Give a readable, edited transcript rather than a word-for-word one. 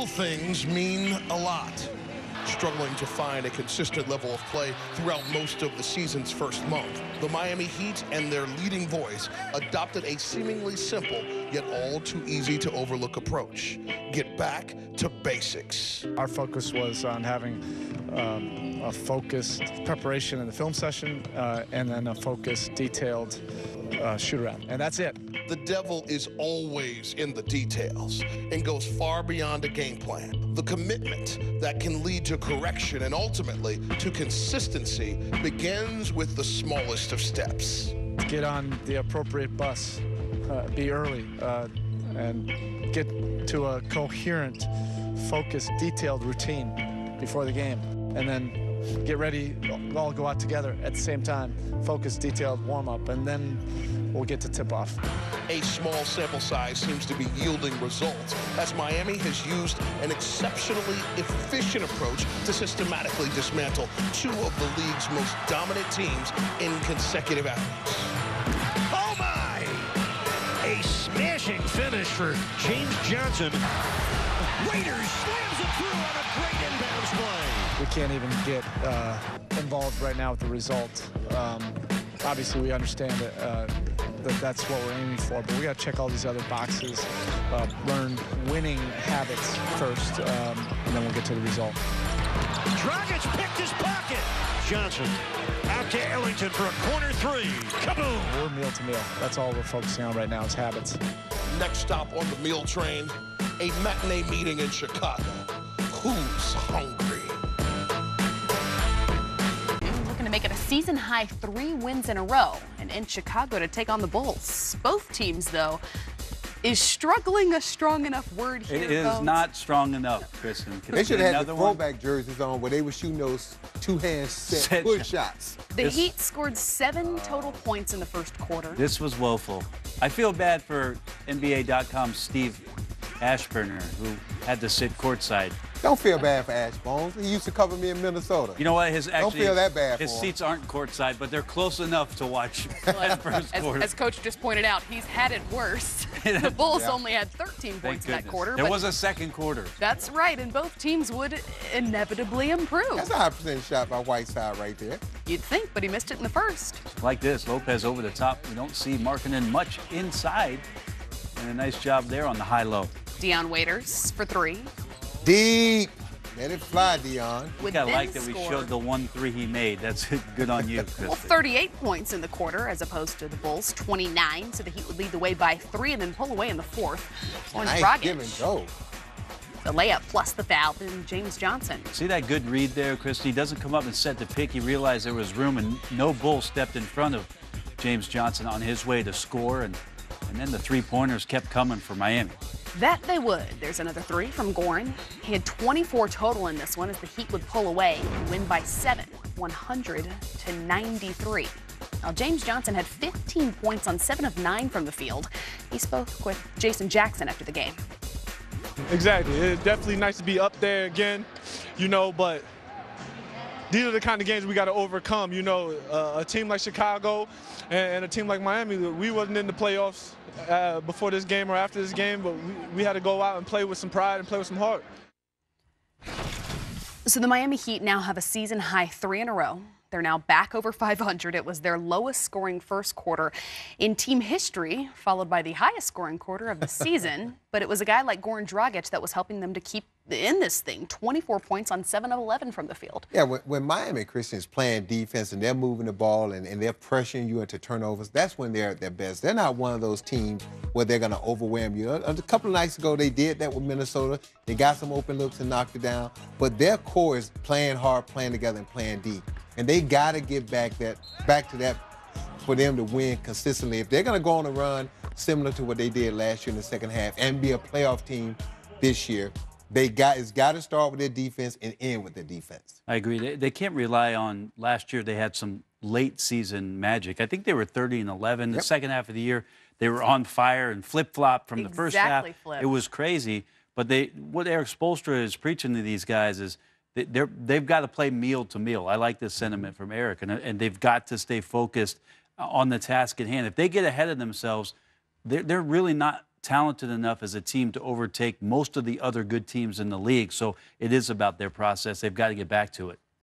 little things mean a lot. Struggling to find a consistent level of play throughout most of the season's first month, the Miami Heat and their leading voice adopted a seemingly simple yet all too easy to overlook approach. Get back to basics. Our focus was on having a focused preparation in the film session and then a focused, detailed shoot-around, and that's it. The devil is always in the details and goes far beyond a game plan. The commitment that can lead to correction and ultimately to consistency begins with the smallest of steps. Get on the appropriate bus, be early, and get to a coherent, focused, detailed routine before the game, and then get ready, all go out together at the same time, focused, detailed warm-up, and then we'll get to tip-off. A small sample size seems to be yielding results as Miami has used an exceptionally efficient approach to systematically dismantle two of the league's most dominant teams in consecutive outings. Oh my! A smashing finish for James Johnson. Raiders slams it through on a great inbounds play. We can't even get involved right now with the result. Obviously, we understand that that's what we're aiming for, but we got to check all these other boxes, learn winning habits first, and then we'll get to the result. Dragic picked his pocket. Johnson out to Ellington for a corner three. Kaboom! We're meal to meal. That's all we're focusing on right now is habits. Next stop on the meal train, a matinee meeting in Chicago. Who's hungry? Looking to make it a season-high 3 wins in a row and in Chicago to take on the Bulls. Both teams, though, is struggling a strong enough word here? It is not strong enough, Kristen. They should have had the throwback jerseys on where they were shooting those two-hand set push shots. The Heat scored 7 total points in the first quarter. This was woeful. I feel bad for NBA.com's Steve Ashburner, who had to sit courtside. Don't feel bad for Ash Bones. He used to cover me in Minnesota. You know what? Don't feel that bad for his him. seats aren't courtside, but they're close enough to watch that first quarter. As Coach just pointed out, he's had it worse. The Bulls only had 13 points in that quarter. There was a second quarter. That's right, and both teams would inevitably improve. That's a high percentage shot by Whiteside right there. You'd think, but he missed it in the first. Like this, Lopez over the top. We don't see Markkanen much inside. And a nice job there on the high-low. Dion Waiters for 3. Deep. Let it fly, Dion. I think I like that we showed the 1-3 he made. That's good on you, Kristen. Well, 38 points in the quarter as opposed to the Bulls' 29. So the Heat would lead the way by 3 and then pull away in the fourth. Nice give and go. The layup plus the foul from James Johnson. See that good read there, Christy? He doesn't come up and set the pick. He realized there was room, and no Bull stepped in front of James Johnson on his way to score, and then the three-pointers kept coming for Miami. That they would. There's another 3 from Goran. He had 24 total in this one as the Heat would pull away and win by 7, 100-93. Now, James Johnson had 15 points on 7 of 9 from the field. He spoke with Jason Jackson after the game. Exactly. It's definitely nice to be up there again, you know, but these are the kind of games we got to overcome. You know, a team like Chicago and a team like Miami, we wasn't in the playoffs before this game or after this game, but we had to go out and play with some pride and play with some heart. So the Miami Heat now have a season-high 3 in a row. They're now back over 500. It was their lowest scoring first quarter in team history, followed by the highest scoring quarter of the season. But it was a guy like Goran Dragic that was helping them to keep in this thing. 24 points on 7 of 11 from the field. Yeah, when Miami Christian is playing defense and they're moving the ball and they're pressuring you into turnovers, that's when they're at their best. They're not one of those teams where they're going to overwhelm you. A couple of nights ago, they did that with Minnesota. They got some open looks and knocked it down. But their core is playing hard, playing together, and playing deep. And they got to get back to that for them to win consistently. If they're going to go on a run similar to what they did last year in the second half and be a playoff team this year, it's got to start with their defense and end with their defense. I agree. They can't rely on last year. They had some late season magic. I think they were 30-11. The second half of the year, they were on fire and flip-flop from the first half. It was crazy. But what Eric Spoelstra is preaching to these guys is they've got to play meal to meal. I like this sentiment from Eric, and they've got to stay focused on the task at hand. If they get ahead of themselves, they're really not talented enough as a team to overtake most of the other good teams in the league. So it is about their process. They've got to get back to it.